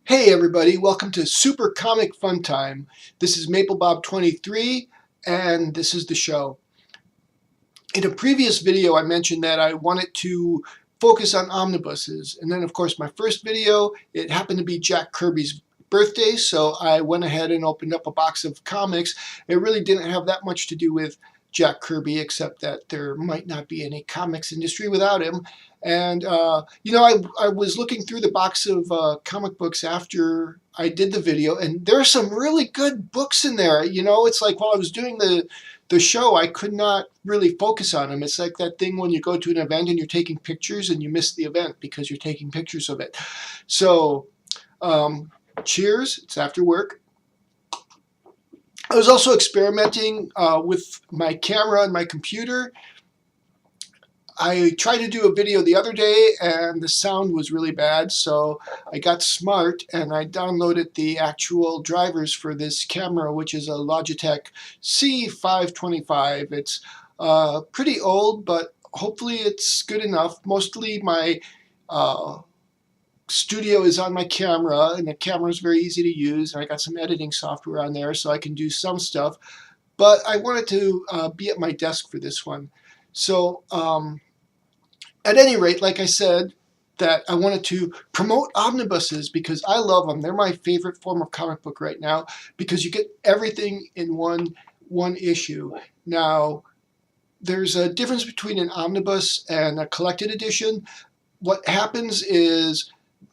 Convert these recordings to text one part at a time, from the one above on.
Hey everybody, welcome to Super Comic Fun Time. This is MapleBob23 and this is the show. In a previous video I mentioned that I wanted to focus on omnibuses, and then of course my first video, it happened to be Jack Kirby's birthday, so I went ahead and opened up a box of comics. It really didn't have that much to do with Jack Kirby, except that there might not be any comics industry without him. And I was looking through the box of comic books after I did the video, and there are some really good books in there. It's like while I was doing the show, I could not really focus on them. It's like that thing when you go to an event and you're taking pictures and you miss the event because you're taking pictures of it. So, cheers. It's after work. I was also experimenting with my camera and my computer. I tried to do a video the other day and the sound was really bad, so I got smart and I downloaded the actual drivers for this camera, which is a Logitech C525. It's pretty old, but hopefully it's good enough. Mostly my studio is on my camera, and the camera is very easy to use, and I got some editing software on there so I can do some stuff. But I wanted to be at my desk for this one. So at any rate, like I said, that I wanted to promote omnibuses because I love them. They're my favorite form of comic book right now because you get everything in one issue. Now, there's a difference between an omnibus and a collected edition. What happens is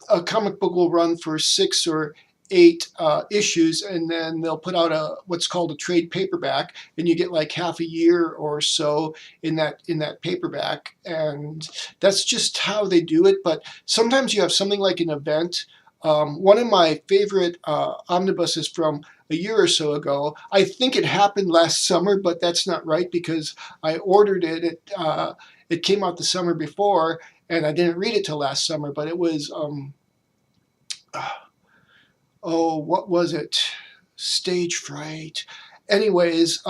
a comic book will run for 6 or 8 issues, and then they'll put out what's called a trade paperback, and you get like half a year or so in that paperback, and that's just how they do it. But sometimes you have something like an event. One of my favorite omnibuses from a year or so ago, I think it happened last summer, but that's not right because I ordered it. It came out the summer before, and I didn't read it till last summer, but it was what was it? Stage Fright. Anyways,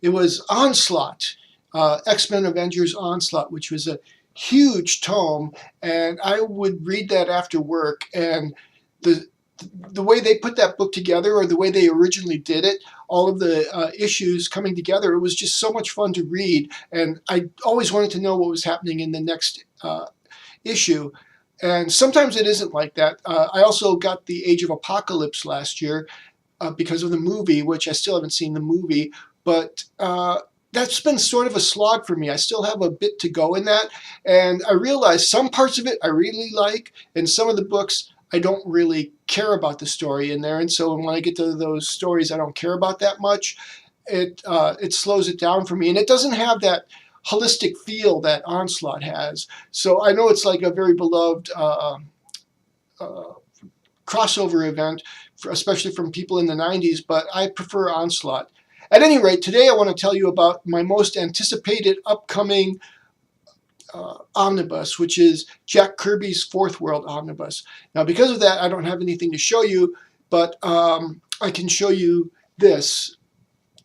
it was Onslaught, X-Men Avengers Onslaught, which was a huge tome, and I would read that after work, and the way they put that book together, or the way they originally did it, all of the issues coming together, it was just so much fun to read, and I always wanted to know what was happening in the next issue. And sometimes it isn't like that. I also got the Age of Apocalypse last year because of the movie, which I still haven't seen the movie, but that's been sort of a slog for me. I still have a bit to go in that, and I realized some parts of it I really like, and some of the books I don't really care about the story in there, and so when I get to those stories I don't care about that much, it slows it down for me, and it doesn't have that holistic feel that Onslaught has. So I know it's like a very beloved crossover event, especially from people in the 90s, but I prefer Onslaught. At any rate, today I want to tell you about my most anticipated upcoming omnibus, which is Jack Kirby's Fourth World Omnibus. Now, because of that, I don't have anything to show you, but I can show you this.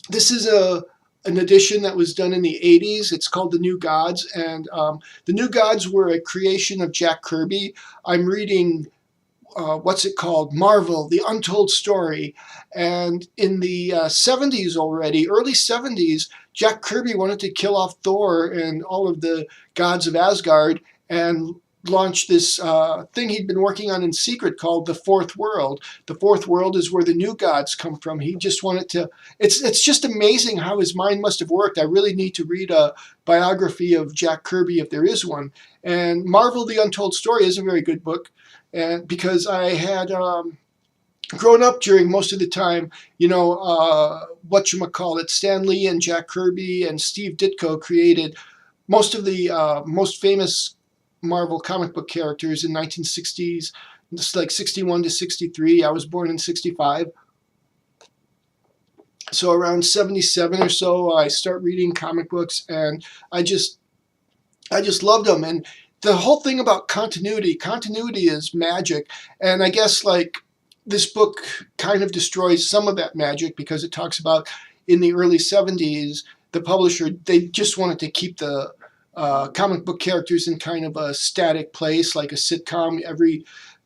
This is an edition that was done in the 80s. It's called The New Gods, and The New Gods were a creation of Jack Kirby. I'm reading, what's it called? Marvel, The Untold Story. And in the 70s already, early 70s, Jack Kirby wanted to kill off Thor and all of the gods of Asgard and launched this thing he'd been working on in secret called the Fourth World. The Fourth World is where the new gods come from. He just wanted to, it's just amazing how his mind must have worked. I really need to read a biography of Jack Kirby if there is one. And Marvel the Untold Story is a very good book, and because I had grown up during most of the time, whatchamacallit, Stanley and Jack Kirby and Steve Ditko created most of the most famous Marvel comic book characters in 1960s, just like 61 to 63. I was born in 65. So around 77 or so, I start reading comic books, and I just loved them. And the whole thing about continuity is magic. And I guess like this book kind of destroys some of that magic because it talks about in the early 70s, the publisher, they just wanted to keep the comic book characters in kind of a static place, like a sitcom.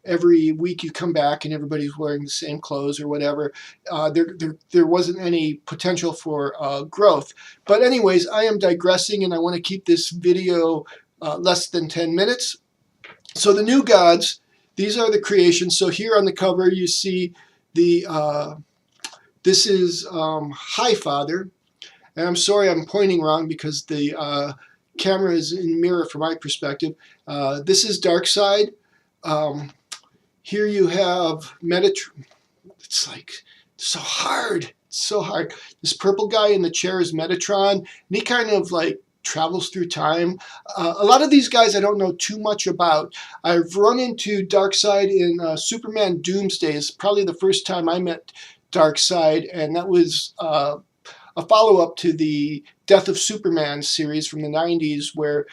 every week you come back and everybody's wearing the same clothes or whatever. There wasn't any potential for growth. But anyways, I am digressing, and I want to keep this video less than 10 minutes. So the new gods, these are the creations. So here on the cover you see this is High Father. And I'm sorry I'm pointing wrong because the camera is in mirror from my perspective. This is Darkseid. Here you have Metatron. It's like so hard. It's so hard. This purple guy in the chair is Metatron, and he kind of like travels through time. A lot of these guys I don't know too much about. I've run into Darkseid in Superman Doomsday. It's probably the first time I met Darkseid, and that was a follow-up to the Death of Superman series from the 90s, where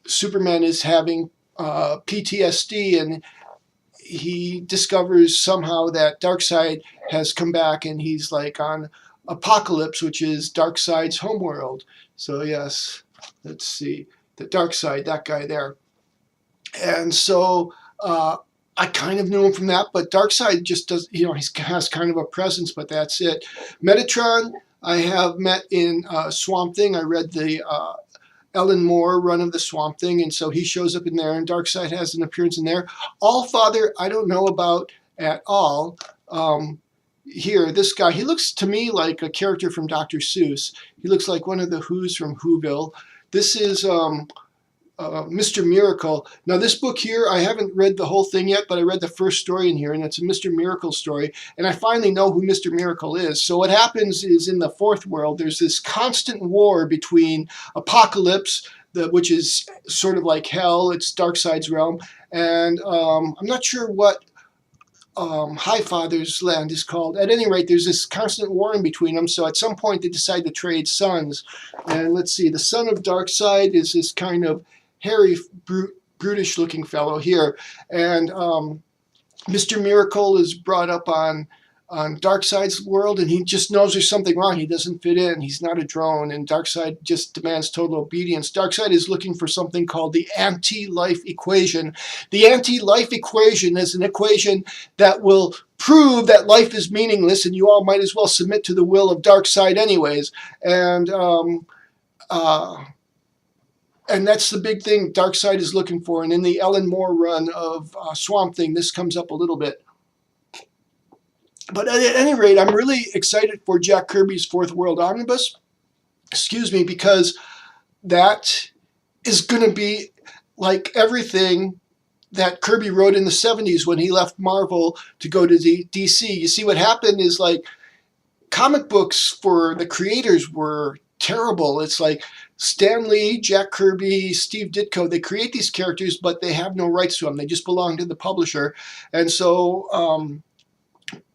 Superman is having PTSD, and he discovers somehow that Darkseid has come back, and he's like on Apocalypse, which is Darkseid's homeworld. So yes, let's see, the Darkseid, that guy there. And so I kind of knew him from that, but Darkseid just does, he has kind of a presence, but that's it. Metatron, I have met in Swamp Thing. I read the Ellen Moore run of the Swamp Thing, and so he shows up in there, and Darkseid has an appearance in there. Allfather, I don't know about at all. Here, this guy, he looks to me like a character from Dr. Seuss. He looks like one of the Who's from Whoville. This is Mr. Miracle. Now this book here, I haven't read the whole thing yet, but I read the first story in here, and it's a Mr. Miracle story, and I finally know who Mr. Miracle is. So what happens is in the Fourth World, there's this constant war between Apocalypse, which is sort of like hell, it's Darkseid's realm, and I'm not sure what High Father's land is called. At any rate, there's this constant war in between them, so at some point they decide to trade sons. And let's see, the son of Darkseid is this kind of hairy, brutish looking fellow here, and Mr. Miracle is brought up on Darkseid's world, and he just knows there's something wrong. He doesn't fit in. He's not a drone, and Darkseid just demands total obedience. Darkseid is looking for something called the anti-life equation. The anti-life equation is an equation that will prove that life is meaningless, and you all might as well submit to the will of Darkseid anyways. And that's the big thing Darkseid is looking for. And in the Ellen Moore run of Swamp Thing, this comes up a little bit. But at any rate, I'm really excited for Jack Kirby's Fourth World Omnibus. Excuse me, because that is going to be like everything that Kirby wrote in the 70s when he left Marvel to go to DC. You see, what happened is like comic books for the creators were terrible. It's like Stanley, Jack Kirby, Steve Ditko, they create these characters, but they have no rights to them. They just belong to the publisher. And so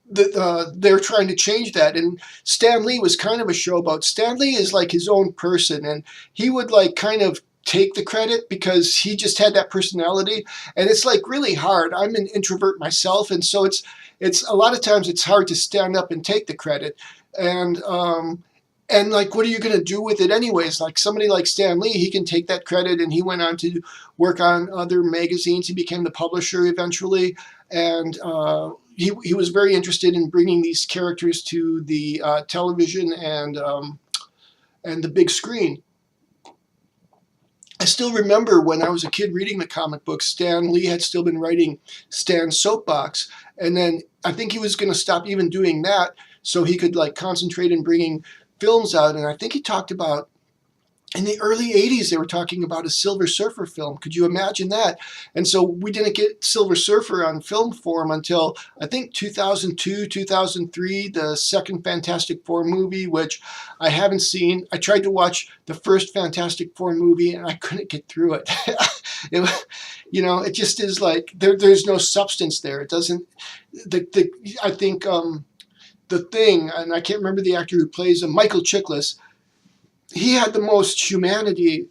they're trying to change that, and Stan Lee was kind of a showboat. Stan Lee is like his own person, and he would like kind of take the credit because he just had that personality, and it's like really hard. I'm an introvert myself, and so it's a lot of times it's hard to stand up and take the credit, and like, what are you going to do with it anyways? Like somebody like Stan Lee, he can take that credit, and he went on to work on other magazines. He became the publisher eventually, and he was very interested in bringing these characters to the television and the big screen. I still remember when I was a kid reading the comic books, Stan Lee had still been writing Stan's Soapbox, and then I think he was going to stop even doing that so he could like concentrate in bringing films out. And I think he talked about, in the early 80s, they were talking about a Silver Surfer film. Could you imagine that? And so we didn't get Silver Surfer on film form until, I think, 2002, 2003, the second Fantastic Four movie, which I haven't seen. I tried to watch the first Fantastic Four movie, and I couldn't get through it. It just is like, there's no substance there. It doesn't, I think the Thing, and I can't remember the actor who plays him, Michael Chiklis, he had the most humanity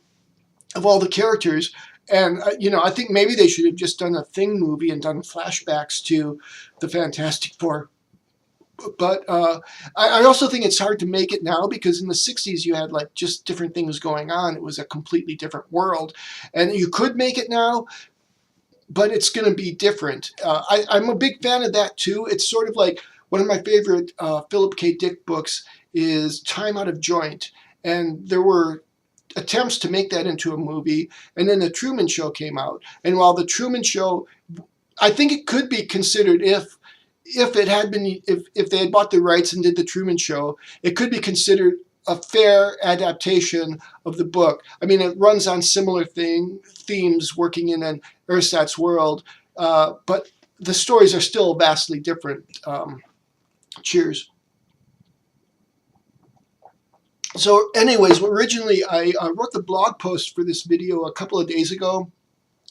of all the characters, and I think maybe they should have just done a Thing movie and done flashbacks to the Fantastic Four. But I also think it's hard to make it now because in the 60s you had like just different things going on. It was a completely different world, and you could make it now, but it's going to be different. I'm a big fan of that too. It's sort of like one of my favorite Philip K. Dick books is Time Out of Joint, and there were attempts to make that into a movie, and then the Truman Show came out. And while the Truman Show, I think it could be considered, if it had been, if they had bought the rights and did the Truman Show, it could be considered a fair adaptation of the book. I mean, it runs on similar themes, working in an ersatz world, but the stories are still vastly different. Cheers. So anyways, originally I wrote the blog post for this video a couple of days ago,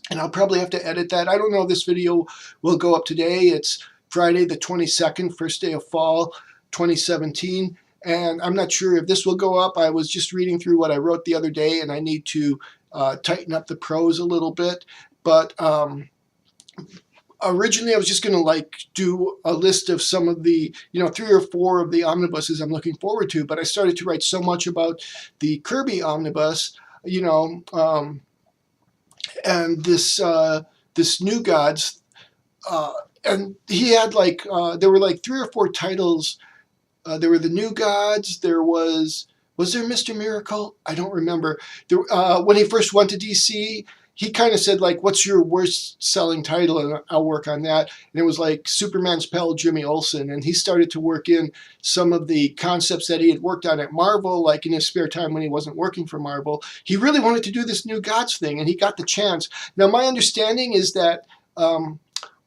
and I'll probably have to edit that. I don't know if this video will go up today. It's Friday the 22nd, first day of fall, 2017. And I'm not sure if this will go up. I was just reading through what I wrote the other day, and I need to tighten up the prose a little bit. But originally I was just going to like do a list of some of the, 3 or 4 of the omnibuses I'm looking forward to. But I started to write so much about the Kirby omnibus, and this New Gods, and he had like there were like 3 or 4 titles. There were the New Gods. There was there Mr. Miracle? I don't remember. There, when he first went to DC, he kind of said like, "What's your worst selling title?" And I'll work on that. And it was like Superman's pal Jimmy Olsen, and he started to work in some of the concepts that he had worked on at Marvel, like in his spare time when he wasn't working for Marvel. He really wanted to do this New Gods thing, and he got the chance. Now, my understanding is that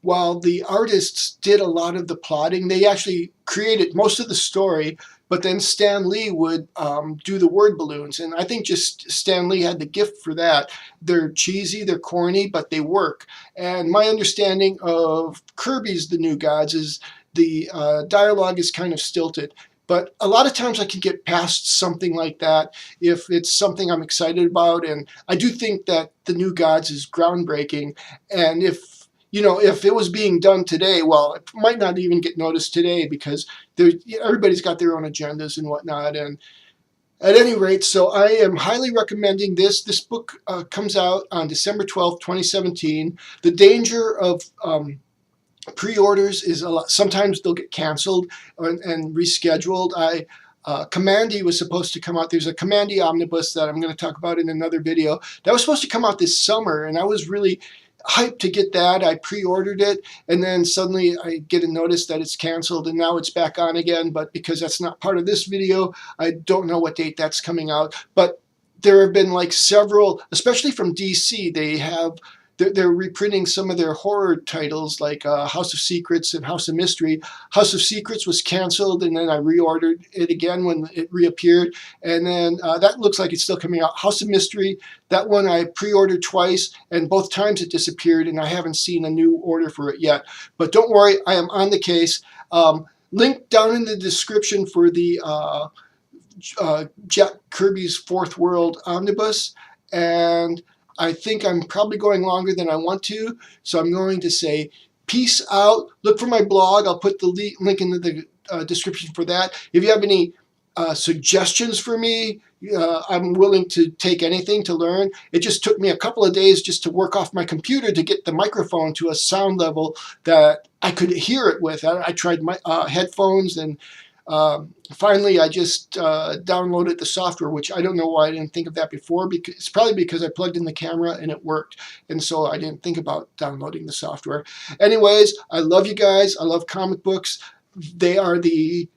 while the artists did a lot of the plotting, they actually created most of the story, but then Stan Lee would do the word balloons. And I think just Stan Lee had the gift for that. They're cheesy, they're corny, but they work. And my understanding of Kirby's The New Gods is the dialogue is kind of stilted. But a lot of times I can get past something like that if it's something I'm excited about. And I do think that The New Gods is groundbreaking. And if it was being done today, well, it might not even get noticed today because everybody's got their own agendas and whatnot. And at any rate, so I am highly recommending this. This book comes out on December 12th, 2017. The danger of pre-orders is sometimes they'll get canceled and rescheduled. Commandy was supposed to come out. There's a Commandy omnibus that I'm going to talk about in another video. That was supposed to come out this summer, and I was really hyped to get that. I pre-ordered it, and then suddenly I get a notice that it's canceled, and now it's back on again. But because that's not part of this video, I don't know what date that's coming out. But there have been like several, especially from DC, they're reprinting some of their horror titles like House of Secrets and House of Mystery. House of Secrets was canceled, and then I reordered it again when it reappeared. And then that looks like it's still coming out. House of Mystery, that one I pre-ordered twice, and both times it disappeared, and I haven't seen a new order for it yet. But don't worry, I am on the case. Link down in the description for the Jack Kirby's Fourth World Omnibus. And I think I'm probably going longer than I want to, so I'm going to say peace out. Look for my blog. I'll put the link in the description for that. If you have any suggestions for me, I'm willing to take anything to learn. It just took me a couple of days just to work off my computer to get the microphone to a sound level that I could hear it with. I tried my headphones, and finally I just downloaded the software, which I don't know why I didn't think of that before. Because it's probably because I plugged in the camera and it worked, and so I didn't think about downloading the software. Anyways, I love you guys. I love comic books. They are the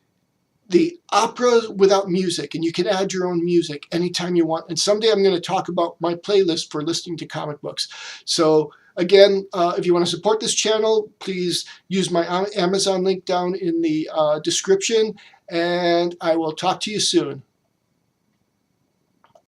opera without music, and you can add your own music anytime you want. And someday I'm going to talk about my playlist for listening to comic books. So again, if you want to support this channel, please use my Amazon link down in the description, and I will talk to you soon.